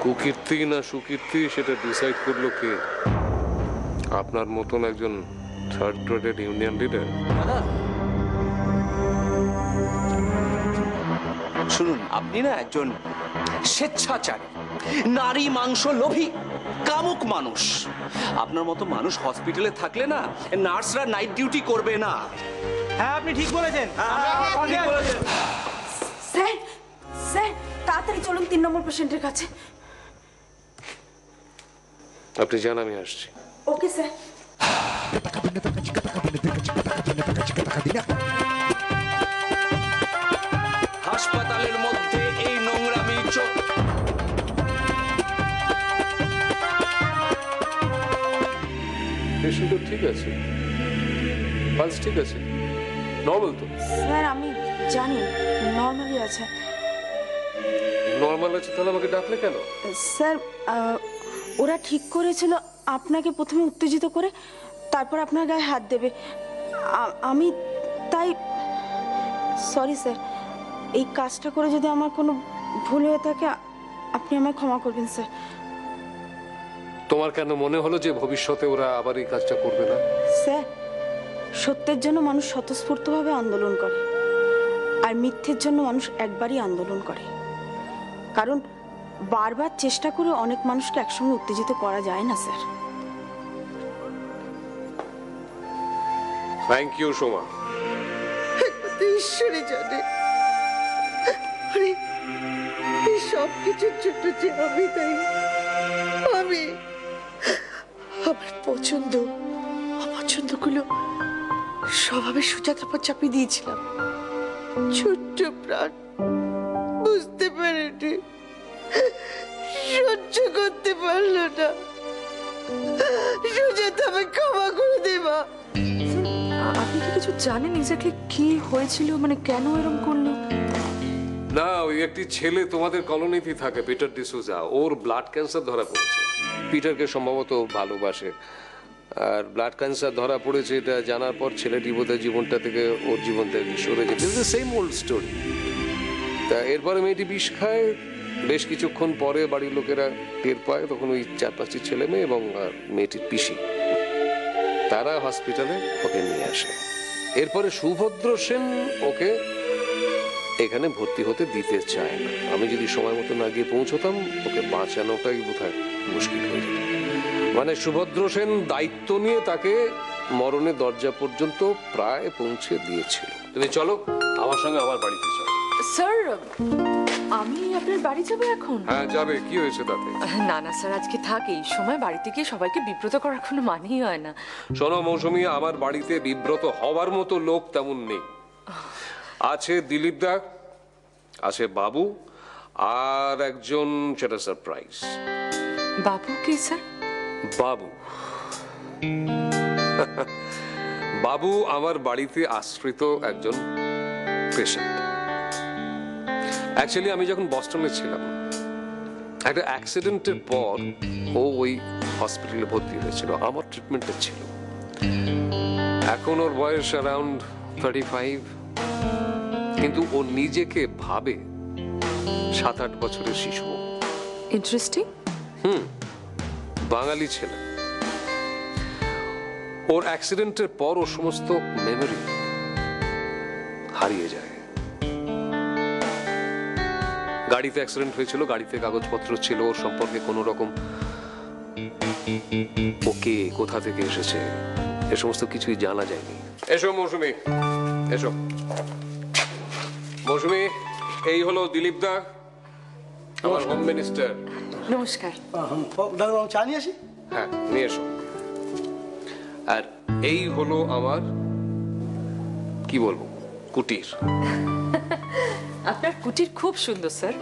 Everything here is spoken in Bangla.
কুকীর্তি না সুকীর্তি সেটা ডিসাইড করলো কে? আপনার মতন একজন থার্ড গ্রেডেড ইউনিয়ন লিডার? শুনুন, আপনি না একজন স্বেচ্ছাচারী, নারী মাংস লোভী, কামুক মানুষ। আপনার মতো মানুষ হসপিটালে থাকলে না নার্সরা নাইট ডিউটি করবে না। হ্যাঁ, আপনি ঠিক বলেছেন। স্যার স্যার তাড়াতাড়ি চলুন 3 নম্বর পেশেন্টের কাছে। আপনি জান, আমি আসছি। Okay sir. হাসপাতালের মধ্যে এই নোংরামি পেশেন্ট তো ঠিক আছে, পালস ঠিক আছে, নর্মাল তো? স্যার আমি জানি নর্মালি আছে। নর্মাল আছে, তাহলে আমাকে ডাকলে কেন? স্যার ওরা ঠিক করেছিল আপনাকে প্রথমে উত্তেজিত করে তারপর আপনার গায়ে হাত দেবে। আমি তাই সরি স্যার, এই কাজটা করে যদি আমার কোনো ভুল হয়ে থাকে আপনি আমায় ক্ষমা করবেন স্যার। তোমার কেন মনে হলো যে ভবিষ্যতে ওরা আবার এই কাজটা করবে না? স্যার, সত্যের জন্য মানুষ স্বতঃস্ফূর্তভাবে আন্দোলন করে, আর মিথ্যের জন্য মানুষ একবারই আন্দোলন করে। কারণ বারবার চেষ্টা করে অনেক মানুষকে একসঙ্গে উত্তেজিত করা যায় না স্যার। Thank you Soma. ঈশ্বরই জানে এই সব কিছুর জন্য যে আমি তাই। আমি আমার পছন্দ অপছন্দগুলো স্বভাবে সুজাতার পর চাপিয়ে দিয়েছিলাম। ছোট্ট প্রাণ বুঝতে পারেনি, সহ্য করতে পারলো না। সুজাতা, আমি ক্ষমা করে দেবা। আপনি কি কিছু জানেন এক্স্যাক্টলি কি হয়েছিল, মানে কেন এরকম করলো? না, ওই একটি ছেলে তোমাদের কলোনিতে থাকে, পিটার ডিসুজা, ওর ব্লাড ক্যান্সার ধরা পড়েছে। পিটারকে সম্ভবত ভালোবাসে, আর ব্লাড ক্যান্সার ধরা পড়েছে এটা জানার পর ছেলেটি বোধহয় জীবনটা থেকে ওর জীবন থেকে সরে গেছে। Same old story. তা এরপরে মেয়েটি বিষ খায়, বেশ কিছুক্ষণ পরে বাড়ির লোকেরা টের পায়, তখন ওই 4-5টি ছেলে মেয়ে এবং মেয়েটির পিসি তারা হসপিটালে ওকে নিয়ে আসে। এরপরে সুভদ্র সেন ওকে এখানে ভর্তি হতে দিতে চায় না। আমি যদি সময় মতো না গিয়ে পৌঁছতাম ওকে বাঁচানোটাই বোধহয় মুশকিল হয়ে যেত। মানে সুভদ্র সেন দায়িত্ব নিয়ে তাকে মরণের দরজা পর্যন্ত প্রায় পৌঁছে দিয়েছিল। তুমি চলো আমার সঙ্গে আমার বাড়িতে চলো। স্যার, আমি আপনার বাড়ি যাবো এখন? হ্যাঁ যাবে, কি হয়েছে তাতে? না না স্যার, আজকে থাক। এই সময় বাড়িতে গিয়ে সবাইকে বিব্রত করার কোনো মানেই হয় না। শোনো মৌসুমী, আমার বাড়িতে বিব্রত হওয়ার মতো লোক তেমন নেই। আছে দিলীপ দা, আছে বাবু, আর একজন, সেটা সারপ্রাইজ। বাবু কে স্যার? বাবু বাবু আমার বাড়িতে আশ্রিত একজন পেশেন্ট। অ্যাকচুয়ালি আমি যখন বস্টনে ছিলাম, একটা অ্যাক্সিডেন্টের পর ও ওই হসপিটালে ভর্তি হয়েছিল, আমার ট্রিটমেন্টে ছিল। এখন ওর বয়স অ্যারাউন্ড 35, কিন্তু ও নিজেকে ভাবে 7-8 বছরের শিশু। ইন্টারেস্টিং। বাঙালি ছেলে। ওর অ্যাক্সিডেন্টের পর ওর সমস্ত মেমোরি হারিয়ে যায়। গাড়িতে অ্যাক্সিডেন্ট হয়েছিল, গাড়িতে কাগজপত্র ছিল, ওর সম্পর্কে কোনো রকম ওকে কোথা থেকে এসেছে এ সমস্ত কিছুই জানা যায়নি। এসো মৌসুমী, এসো। মৌসুমী, এই হলো দিলীপ দা, আমার হোম মিনিস্টার। নমস্কার। দাদা, চা নিয়ে আসি? হ্যাঁ নিয়ে এসো। আর এই হলো আমার, কি বলবো, কুটির। আপনার কুটির খুব সুন্দর স্যার।